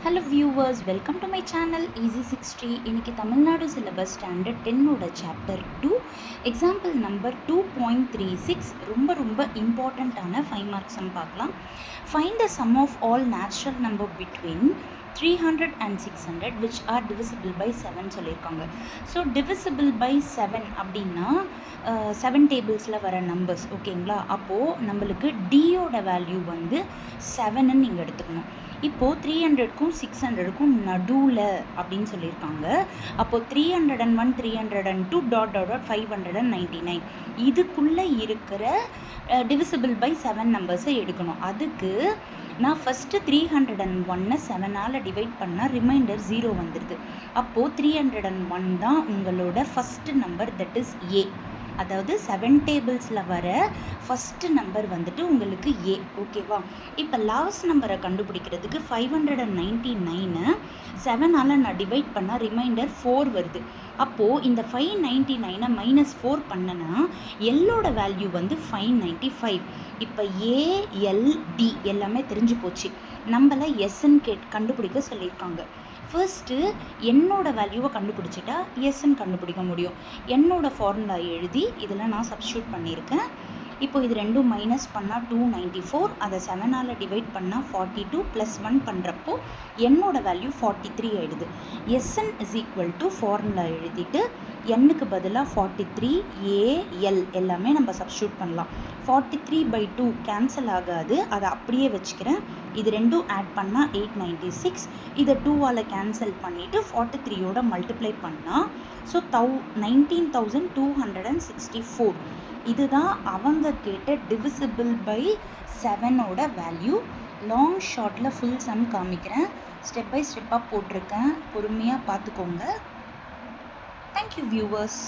Hello viewers, welcome to my channel Easy 60. இன்னைக்கு Tamil Nadu syllabus standard 10ஓட chapter 2 example number 2.36 ரொம்ப இம்பார்ட்டண்ட்டான 5 மார்க் சம் பார்க்கலாம். Find the sum of all natural number between 300 and 600 which are divisible by 7 சொல்லியிருக்காங்க. So divisible by 7 அப்படின்னா 7 டேபிள்ஸில் வர numbers ஓகேங்களா. அப்போது நம்மளுக்கு டியோட வேல்யூ வந்து 7ன்னு நீங்கள் எடுத்துக்கணும். இப்போது 300க்கும் 600க்கும் நடுவில் அப்படின்னு சொல்லியிருக்காங்க. அப்போது 301 302 599 இதுக்குள்ளே இருக்கிற டிவிசிபிள் பை 7 நம்பர்ஸை எடுக்கணும். அதுக்கு நான் ஃபஸ்ட்டு 301 7ஆல் டிவைட் பண்ணால் ரிமைண்டர் 0 வந்துடுது. அப்போது 301 தான் உங்களோட first number, that is a. அதாவது 7 டேபிள்ஸில் வர ஃபஸ்ட்டு நம்பர் வந்துட்டு உங்களுக்கு ஏ. ஓகேவா? இப்போ லாஸ்ட் நம்பரை கண்டுபிடிக்கிறதுக்கு 599 7ஆல் நான் டிவைட் பண்ணால் ரிமைண்டர் 4 வருது. அப்போது இந்த 599 -4 பண்ணனா எல்லோட வேல்யூ வந்து 595. இப்போ ஏஎல்டி எல்லாமே தெரிஞ்சு போச்சு. நம்மளை எஸ்ன்னு கண்டுபிடிக்க சொல்லியிருக்காங்க. ஃபர்ஸ்ட்டு என்னோட வேல்யூவை கண்டுபிடிச்சிட்டா எஸ்ன்னு கண்டுபிடிக்க முடியும். என்னோட ஃபார்முலா எழுதி இதில் நான் சப்ஸ்டியூட் பண்ணியிருக்கேன். இப்போ இது ரெண்டும் மைனஸ் பண்ணால் 294, அதை 7ஆல் டிவைட் பண்ணால் 42 + 1 பண்ணுறப்போ என்னோட வேல்யூ 43 ஆகிடுது. SN is equal to formula எழுதிட்டு எண்ணுக்கு பதிலாக 43 ஏஎல் எல்லாமே நம்ம சப்ஸ்டியூட் பண்ணலாம். 43/2 கேன்சல் ஆகாது, அதை அப்படியே வச்சுக்கிறேன். இது ரெண்டும் ஆட் பண்ணால் 896. இதை 2ஆல் கேன்சல் பண்ணிவிட்டு 43யோட மல்டிப்ளை பண்ணால் ஸோ 19,264. இதுதான் அவங்க கேட்ட டிவிசிபிள் பை 7ஓட வேல்யூ. லாங் ஷார்ட்டில் ஃபுல் சம் காமிக்கிறேன். ஸ்டெப் பை ஸ்டெப்பாக போட்டிருக்கேன், பொறுமையாக பார்த்துக்கோங்க. Thank you viewers.